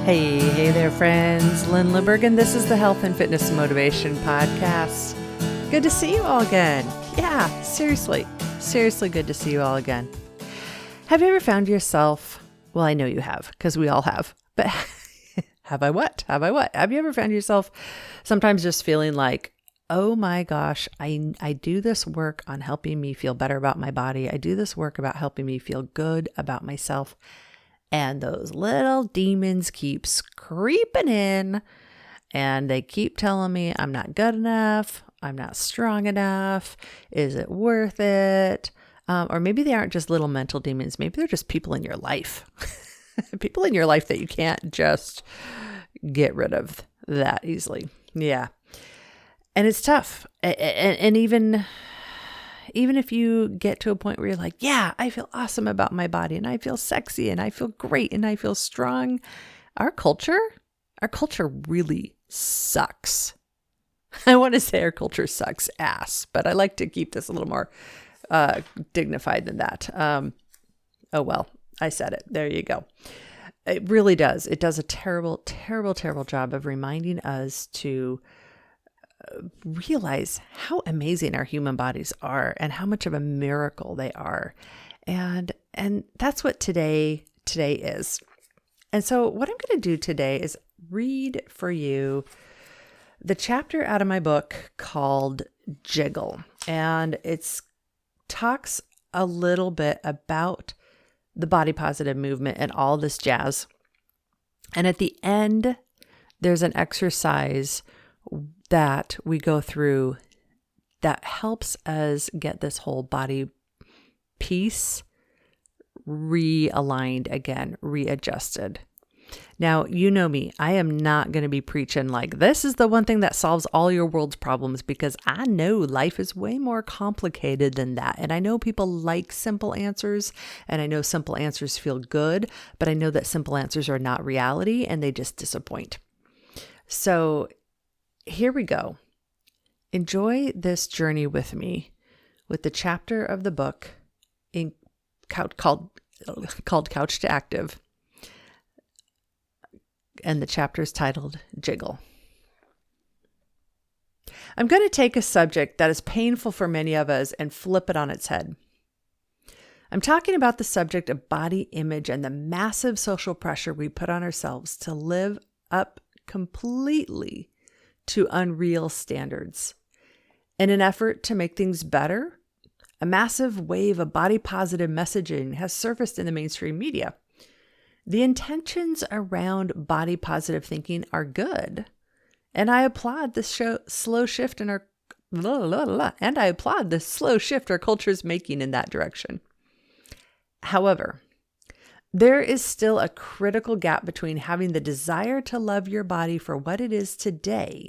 Hey there, friends. Lynn Limburg, this is the Health and Fitness Motivation Podcast. Good to see you all again. Yeah, seriously good to see you all again. Have you ever found yourself, well, I know you have, because we all have, but have I what? Have you ever found yourself sometimes just feeling like, oh my gosh, I do this work on helping me feel better about my body. I do this work about helping me feel good about myself. And those little demons keep creeping in and they keep telling me I'm not good enough. I'm not strong enough. Is it worth it? Or maybe they aren't just little mental demons. Maybe they're just people in your life. People in your life that you can't just get rid of that easily. Yeah. And it's tough. And even if you get to a point where you're like, yeah, I feel awesome about my body and I feel sexy and I feel great and I feel strong. Our culture really sucks. I want to say our culture sucks ass, but I like to keep this a little more dignified than that. Oh, well, I said it. There you go. It really does. It does a terrible, terrible, terrible job of reminding us to realize how amazing our human bodies are and how much of a miracle they are. And that's what today is. And so what I'm going to do today is read for you the chapter out of my book called Jiggle. And it talks a little bit about the body positive movement and all this jazz. And at the end, there's an exercise that we go through that helps us get this whole body piece realigned again, readjusted. Now, you know me, I am not going to be preaching like this is the one thing that solves all your world's problems, because I know life is way more complicated than that. And I know people like simple answers, and I know simple answers feel good, but I know that simple answers are not reality and they just disappoint. So here we go. Enjoy this journey with me with the chapter of the book called Couch to Active. And the chapter is titled Jiggle. I'm going to take a subject that is painful for many of us and flip it on its head. I'm talking about the subject of body image and the massive social pressure we put on ourselves to live up completely to unreal standards. In an effort to make things better, a massive wave of body positive messaging has surfaced in the mainstream media. The intentions around body positive thinking are good, and I applaud the slow shift our culture is making in that direction. However, there is still a critical gap between having the desire to love your body for what it is today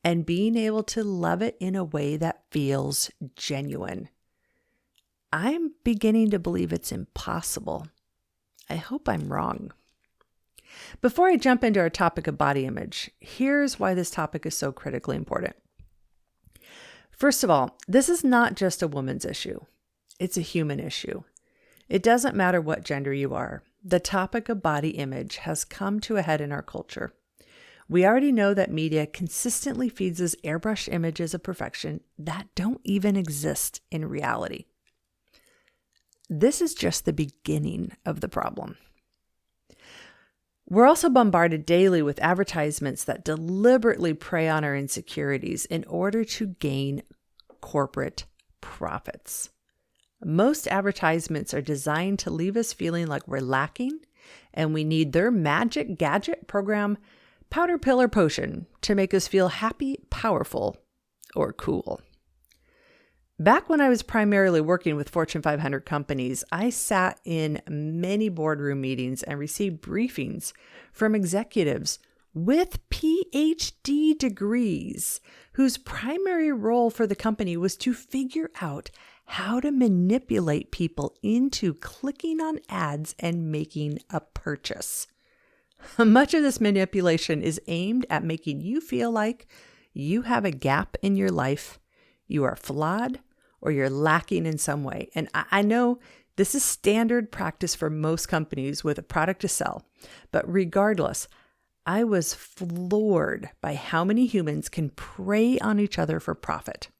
and being able to love it in a way that feels genuine. I'm beginning to believe it's impossible. I hope I'm wrong. Before I jump into our topic of body image, here's why this topic is so critically important. First of all, this is not just a woman's issue. It's a human issue. It doesn't matter what gender you are. The topic of body image has come to a head in our culture. We already know that media consistently feeds us airbrushed images of perfection that don't even exist in reality. This is just the beginning of the problem. We're also bombarded daily with advertisements that deliberately prey on our insecurities in order to gain corporate profits. Most advertisements are designed to leave us feeling like we're lacking and we need their magic gadget program, powder pill or potion to make us feel happy, powerful, or cool. Back when I was primarily working with Fortune 500 companies, I sat in many boardroom meetings and received briefings from executives with PhD degrees whose primary role for the company was to figure out how to manipulate people into clicking on ads and making a purchase. Much of this manipulation is aimed at making you feel like you have a gap in your life, you are flawed, or you're lacking in some way. And I know This is standard practice for most companies with a product to sell. But regardless, I was floored by how many humans can prey on each other for profit.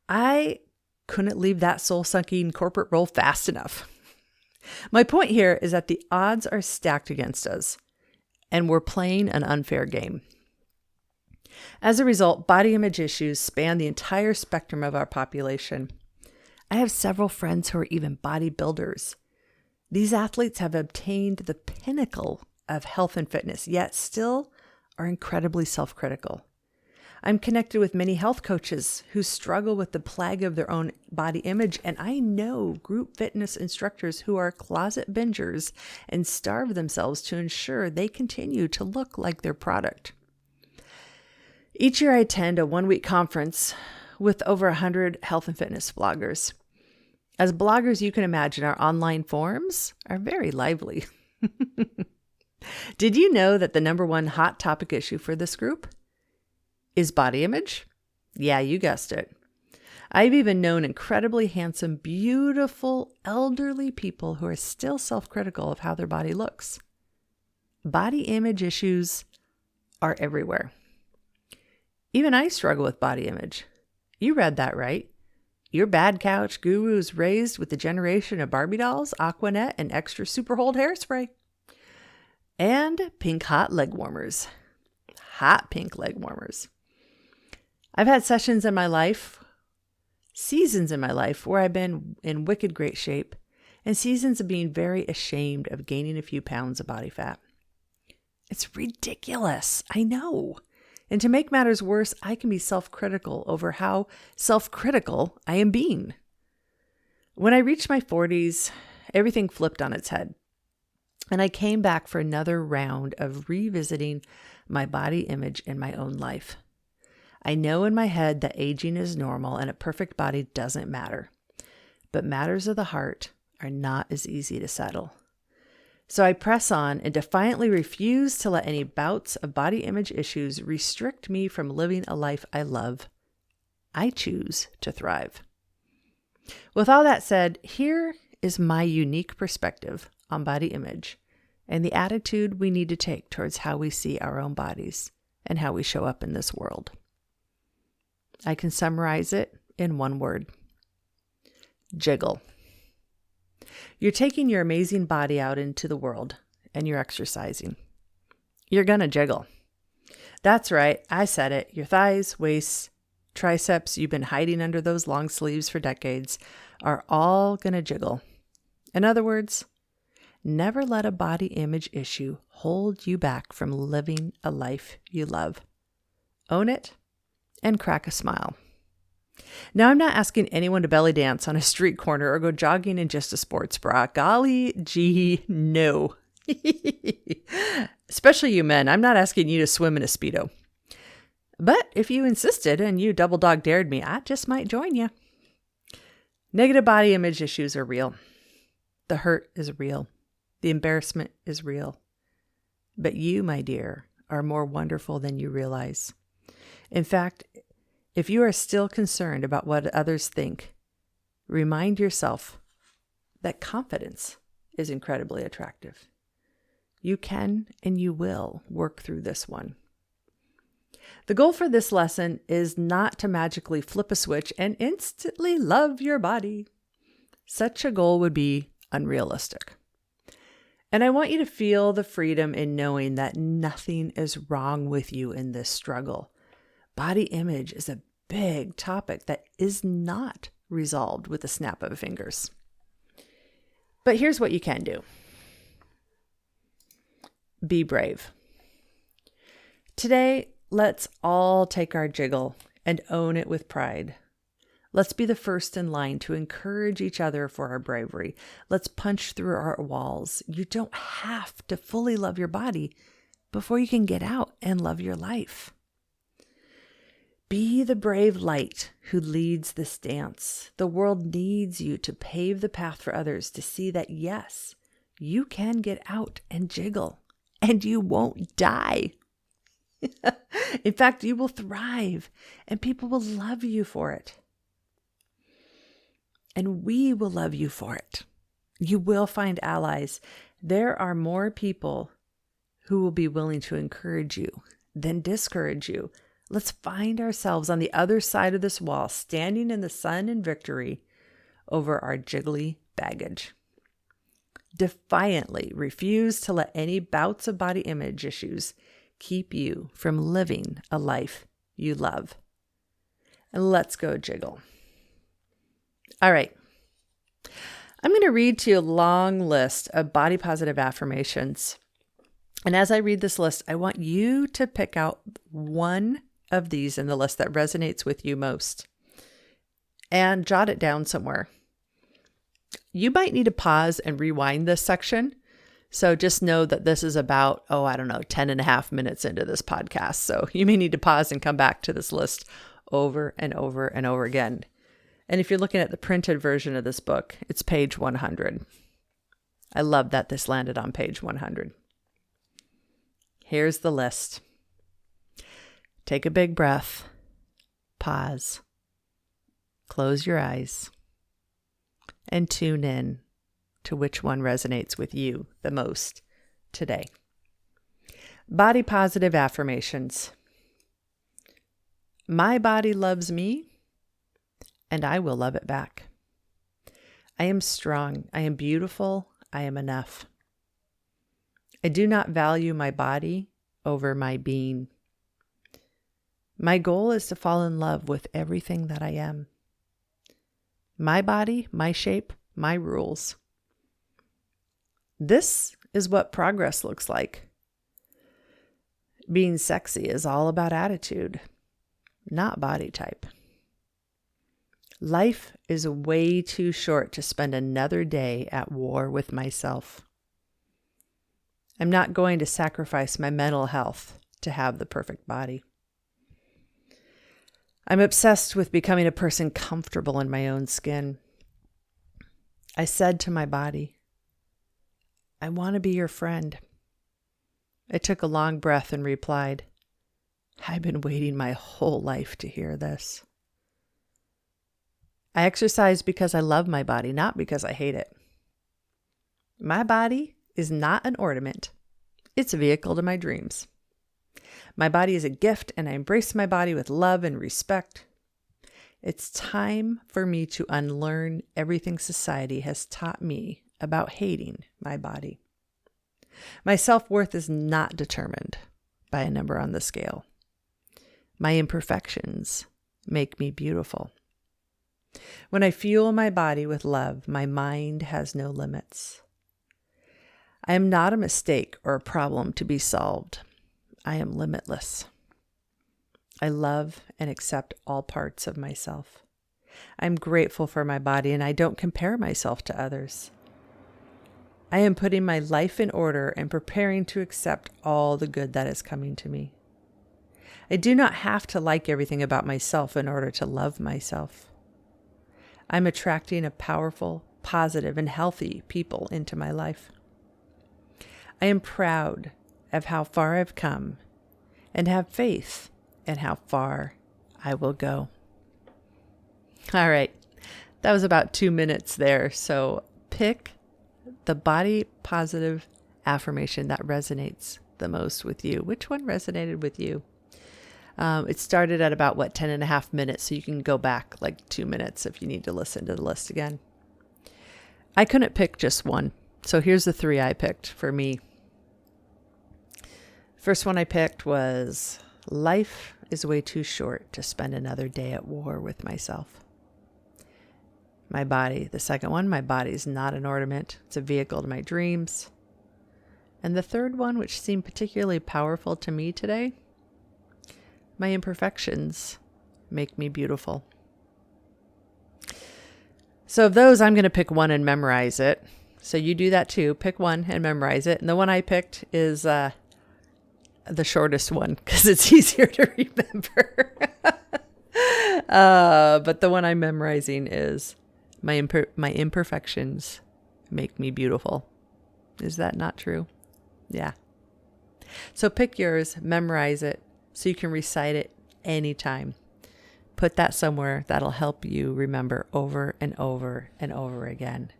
I couldn't leave that soul-sucking corporate role fast enough. My point here is that the odds are stacked against us, and we're playing an unfair game. As a result, body image issues span the entire spectrum of our population. I have several friends who are even bodybuilders. These athletes have obtained the pinnacle of health and fitness, yet still are incredibly self-critical. I'm connected with many health coaches who struggle with the plague of their own body image, and I know group fitness instructors who are closet bingers and starve themselves to ensure they continue to look like their product. Each year I attend a one-week conference with over 100 health and fitness bloggers. As bloggers, you can imagine our online forums are very lively. Did you know that the number one hot topic issue for this group is body image? Yeah, you guessed it. I've even known incredibly handsome, beautiful, elderly people who are still self-critical of how their body looks. Body image issues are everywhere. Even I struggle with body image. You read that right. Your bad couch guru is raised with the generation of Barbie dolls, Aquanet, and extra super hold hairspray. And pink hot leg warmers. Hot pink leg warmers. I've had seasons in my life where I've been in wicked great shape, and seasons of being very ashamed of gaining a few pounds of body fat. It's ridiculous, I know. And to make matters worse, I can be self-critical over how self-critical I am being. When I reached my 40s, everything flipped on its head. And I came back for another round of revisiting my body image in my own life. I know in my head that aging is normal and a perfect body doesn't matter. But matters of the heart are not as easy to settle. So I press on and defiantly refuse to let any bouts of body image issues restrict me from living a life I love. I choose to thrive. With all that said, here is my unique perspective on body image and the attitude we need to take towards how we see our own bodies and how we show up in this world. I can summarize it in one word: jiggle. You're taking your amazing body out into the world and you're exercising. You're gonna jiggle. That's right, I said it. Your thighs, waist, triceps you've been hiding under those long sleeves for decades are all gonna jiggle. In other words, never let a body image issue hold you back from living a life you love. Own it and crack a smile. Now, I'm not asking anyone to belly dance on a street corner or go jogging in just a sports bra. Golly gee, no. Especially you men, I'm not asking you to swim in a Speedo. But if you insisted and you double dog dared me, I just might join you. Negative body image issues are real. The hurt is real. The embarrassment is real. But you, my dear, are more wonderful than you realize. In fact, if you are still concerned about what others think, remind yourself that confidence is incredibly attractive. You can and you will work through this one. The goal for this lesson is not to magically flip a switch and instantly love your body. Such a goal would be unrealistic. And I want you to feel the freedom in knowing that nothing is wrong with you in this struggle. Body image is a big topic that is not resolved with a snap of fingers. But here's what you can do. Be brave. Today, let's all take our jiggle and own it with pride. Let's be the first in line to encourage each other for our bravery. Let's punch through our walls. You don't have to fully love your body before you can get out and love your life. Be the brave light who leads this dance. The world needs you to pave the path for others to see that, yes, you can get out and jiggle, and you won't die. In fact, you will thrive, and people will love you for it. and we will love you for it. You will find allies. There are more people who will be willing to encourage you than discourage you. Let's find ourselves on the other side of this wall, standing in the sun in victory over our jiggly baggage. Defiantly refuse to let any bouts of body image issues keep you from living a life you love. And let's go jiggle. All right. I'm going to read to you a long list of body positive affirmations. And as I read this list, I want you to pick out one of these in the list that resonates with you most and jot it down somewhere. You might need to pause and rewind this section. So just know that this is about, 10 and a half minutes into this podcast. So you may need to pause and come back to this list over and over and over again. And if you're looking at the printed version of this book, it's page 100. I love that this landed on page 100. Here's the list. Take a big breath. Pause. Close your eyes. And tune in to which one resonates with you the most today. Body positive affirmations. My body loves me, and I will love it back. I am strong. I am beautiful. I am enough. I do not value my body over my being. My goal is to fall in love with everything that I am. My body, my shape, my rules. This is what progress looks like. Being sexy is all about attitude, not body type. Life is way too short to spend another day at war with myself. I'm not going to sacrifice my mental health to have the perfect body. I'm obsessed with becoming a person comfortable in my own skin. I said to my body, I want to be your friend. I took a long breath and replied, I've been waiting my whole life to hear this. I exercise because I love my body, not because I hate it. My body is not an ornament. It's a vehicle to my dreams. My body is a gift, and I embrace my body with love and respect. It's time for me to unlearn everything society has taught me about hating my body. My self-worth is not determined by a number on the scale. My imperfections make me beautiful. When I fuel my body with love, my mind has no limits. I am not a mistake or a problem to be solved. I am limitless. I love and accept all parts of myself. I'm grateful for my body, and I don't compare myself to others. I am putting my life in order and preparing to accept all the good that is coming to me. I do not have to like everything about myself in order to love myself. I'm attracting a powerful, positive, and healthy people into my life. I am proud of how far I've come and have faith in how far I will go. All right, that was about 2 minutes there. So pick the body positive affirmation that resonates the most with you. Which one resonated with you? It started at about 10 and a half minutes. So you can go back like 2 minutes if you need to listen to the list again. I couldn't pick just one. So here's the 3 I picked for me. First one I picked was, life is way too short to spend another day at war with myself. My body. The second one, my body is not an ornament. It's a vehicle to my dreams. And the third one, which seemed particularly powerful to me today, my imperfections make me beautiful. So of those, I'm going to pick one and memorize it. So you do that too. Pick one and memorize it. And the one I picked is the shortest one because it's easier to remember. But the one I'm memorizing is my imperfections make me beautiful. Is that not true? Yeah. So pick yours, memorize it so you can recite it anytime. put that somewhere that'll help you remember over and over and over again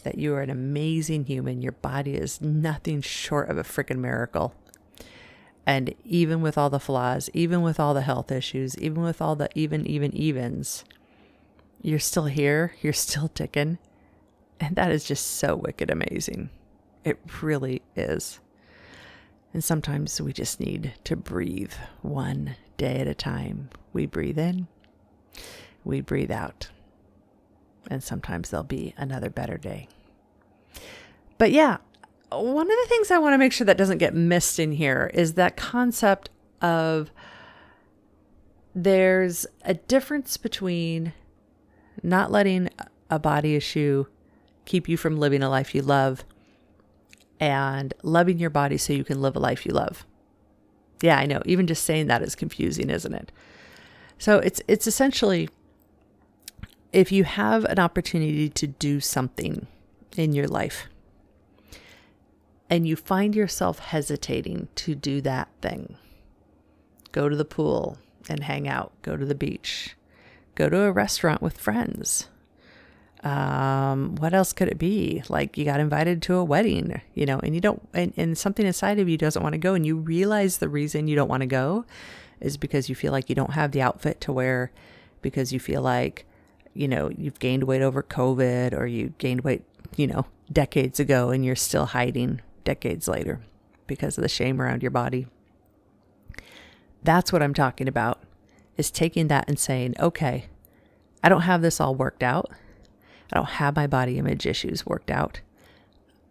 that you are an amazing human. Your body is nothing short of a freaking miracle. And even with all the flaws, even with all the health issues, even with all the evens, you're still here. You're still ticking. And that is just so wicked amazing. It really is. And sometimes we just need to breathe one day at a time. We breathe in, we breathe out. And sometimes there'll be another better day. But yeah, one of the things I want to make sure that doesn't get missed in here is that concept of there's a difference between not letting a body issue keep you from living a life you love and loving your body so you can live a life you love. Yeah, I know. Even just saying that is confusing, isn't it? So it's essentially, if you have an opportunity to do something in your life and you find yourself hesitating to do that thing, go to the pool and hang out, go to the beach, go to a restaurant with friends. What else could it be? Like you got invited to a wedding, and you don't, and something inside of you doesn't want to go. And you realize the reason you don't want to go is because you feel like you don't have the outfit to wear, because you feel like, you've gained weight over COVID, or you gained weight, decades ago, and you're still hiding decades later because of the shame around your body. That's what I'm talking about, is taking that and saying, okay, I don't have this all worked out. I don't have my body image issues worked out.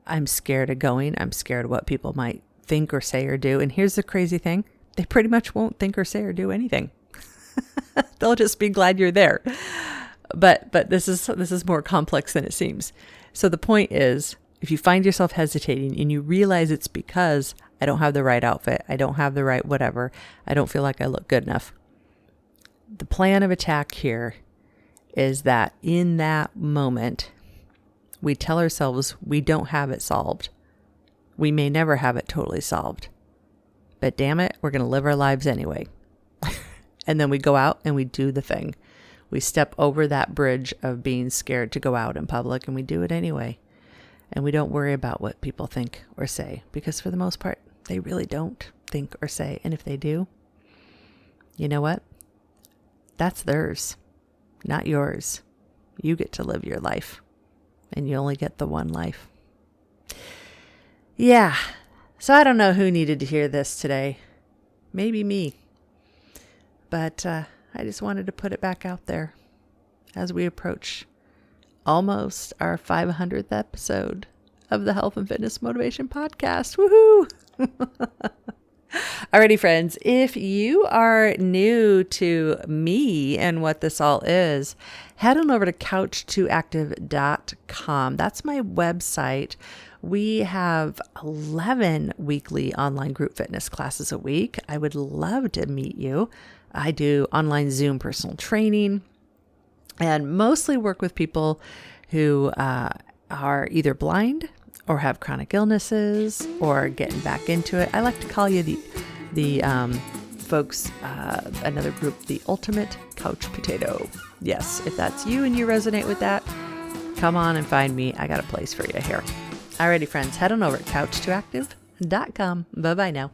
I'm scared of going. I'm scared of what people might think or say or do. And here's the crazy thing. They pretty much won't think or say or do anything. They'll just be glad you're there. But this is more complex than it seems. So the point is, if you find yourself hesitating and you realize it's because I don't have the right outfit, I don't have the right whatever, I don't feel like I look good enough. The plan of attack here is that in that moment, we tell ourselves we don't have it solved. We may never have it totally solved. But damn it, we're going to live our lives anyway. And then we go out and we do the thing. We step over that bridge of being scared to go out in public, and we do it anyway. And we don't worry about what people think or say, because for the most part, they really don't think or say. And if they do, you know what? That's theirs. Not yours. You get to live your life, and you only get the one life. Yeah. So I don't know who needed to hear this today. Maybe me. But I just wanted to put it back out there as we approach almost our 500th episode of the Health and Fitness Motivation Podcast. Woohoo! Alrighty, friends, if you are new to me and what this all is, head on over to couch2active.com. That's my website. We have 11 weekly online group fitness classes a week. I would love to meet you. I do online Zoom personal training and mostly work with people who are either blind or have chronic illnesses or getting back into it. I like to call you the folks, another group, the ultimate couch potato. Yes, if that's you and you resonate with that, come on and find me. I got a place for you here. Alrighty, friends, head on over to couch2active.com. Bye-bye now.